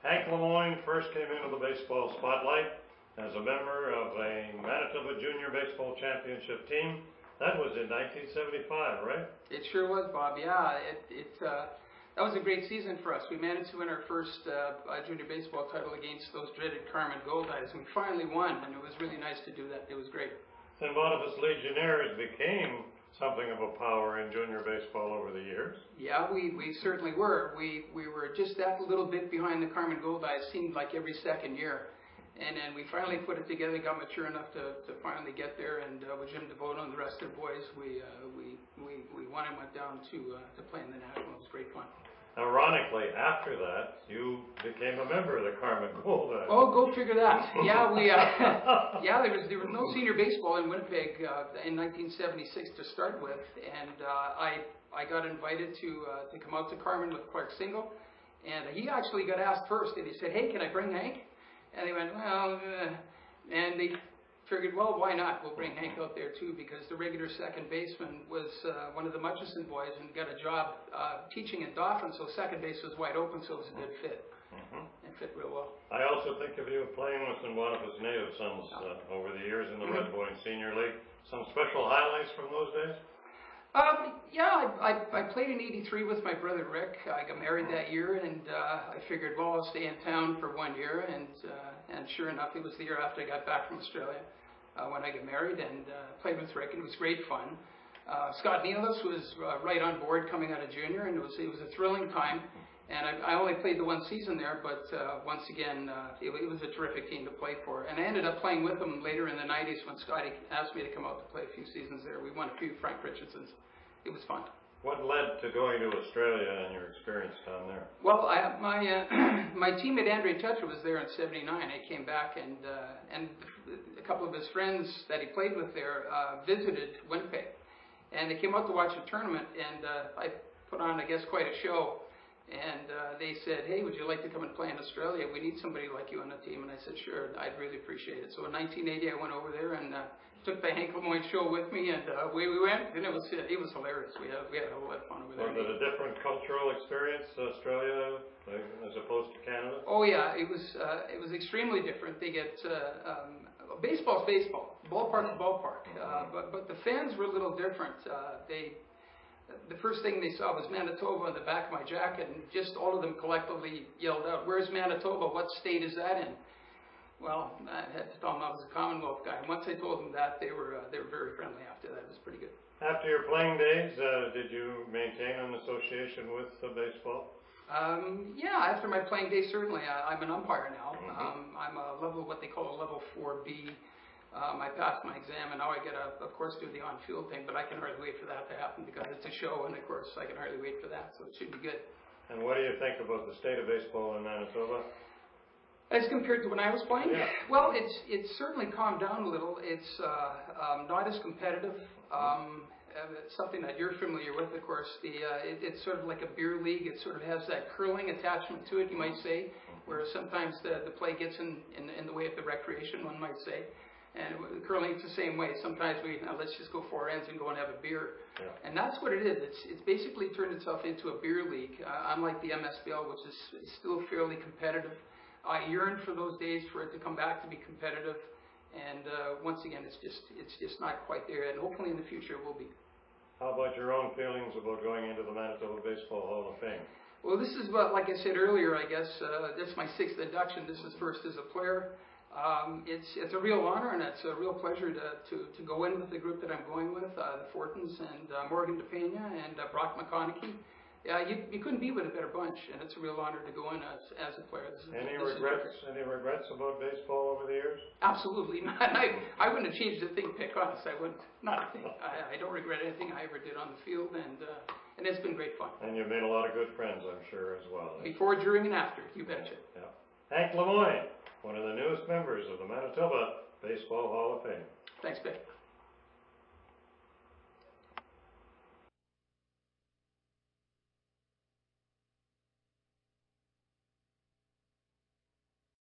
Hank Lemoine first came into the baseball spotlight as a member of a Manitoba Junior Baseball Championship team. That was in 1975, right? It sure was, Bob. Yeah, that was a great season for us. We managed to win our first junior baseball title against those dreaded Carmen Goldeyes, and we finally won, and it was really nice to do that. It was great. St. Boniface Legionnaires became something of a power in junior baseball over the years. Yeah, we certainly were. We were just that little bit behind the Carmen Goldeyes, seemed like every second year. And then we finally put it together, got mature enough to finally get there, and with Jim DeVoto and the rest of the boys, we won and went down to play in the National. It was great fun. Ironically, after that, you became a member of the Carmen Goldeyes. Oh, go figure that. Yeah, there was no senior baseball in Winnipeg in 1976 to start with, and I got invited to come out to Carmen with Clark Single, and he actually got asked first, and he said, "Hey, can I bring Hank?" And they went, "Well," and they figured, well, why not? We'll bring Hank out there too, because the regular second baseman was one of the Mutchison boys and got a job teaching at Dauphin, so second base was wide open, so it was a good fit. And fit real well. I also think of you playing with St. Boniface native sons over the years in the Red Boy Senior League. Some special highlights from those days? Yeah, I played in '83 with my brother Rick. I got married that year, and I figured, well, I'll stay in town for 1 year, and sure enough, it was the year after I got back from Australia when I got married, and played with Rick, and it was great fun. Scott Nealis was right on board coming out of junior, and it was a thrilling time. And I only played the one season there, but once again, it was a terrific team to play for. And I ended up playing with them later in the '90s when Scotty asked me to come out to play a few seasons there. We won a few Frank Richardsons. It was fun. What led to going to Australia and your experience down there? Well, my teammate Andre Tetra was there in '79. I came back, and a couple of his friends that he played with there visited Winnipeg. And they came out to watch a tournament, and I put on, I guess, quite a show. And they said, "Hey, would you like to come and play in Australia? We need somebody like you on the team." And I said, "Sure, I'd really appreciate it." So in 1980, I went over there and took the Hank Lemoine show with me, and away we went. And it was hilarious. We had a lot of fun over there. Was it a different cultural experience, Australia, as opposed to Canada? Oh yeah, it was extremely different. They get baseball's baseball, ballpark's ballpark, but the fans were a little different. The first thing they saw was Manitoba on the back of my jacket, and just all of them collectively yelled out, "Where's Manitoba? What state is that in?" Well, I had to tell them I was a Commonwealth guy. And once I told them that, they were very friendly after that. It was pretty good. After your playing days, did you maintain an association with baseball? Yeah, after my playing days, certainly. I'm an umpire now. I'm a level, what they call a level 4B. I passed my exam, and now I get of course, do the on-field thing, but I can hardly wait for that to happen because it's a show, and of course, I can hardly wait for that, so it should be good. And what do you think about the state of baseball in Manitoba? As compared to when I was playing? Yeah. Well, it's certainly calmed down a little. It's not as competitive. Something that you're familiar with, of course. It's sort of like a beer league. It sort of has that curling attachment to it, you might say, where sometimes the play gets in the way of the recreation, one might say. And curling, it's the same way. Sometimes let's just go 4 ends and go and have a beer. Yeah. And that's what it is. It's basically turned itself into a beer league, unlike the MSBL, which is still fairly competitive. I yearn for those days for it to come back to be competitive. And once again, it's just not quite there. And hopefully in the future it will be. How about your own feelings about going into the Manitoba Baseball Hall of Fame? Well, this is what, like I said earlier, I guess, this is my 6th induction. This is first as a player. It's a real honor, and it's a real pleasure to go in with the group that I'm going with, the Fortons and Morgan DePena and Brock McConaughey. You couldn't be with a better bunch, and it's a real honor to go in as a player. Any regrets about baseball over the years? Absolutely not. I wouldn't have changed a thing, pick honest. I wouldn't. Not a thing. I don't regret anything I ever did on the field, and it's been great fun. And you've made a lot of good friends, I'm sure, as well. Before, during, and after, you betcha. Yeah. Hank Lemoine, one of the newest members of the Manitoba Baseball Hall of Fame. Thanks, Vic.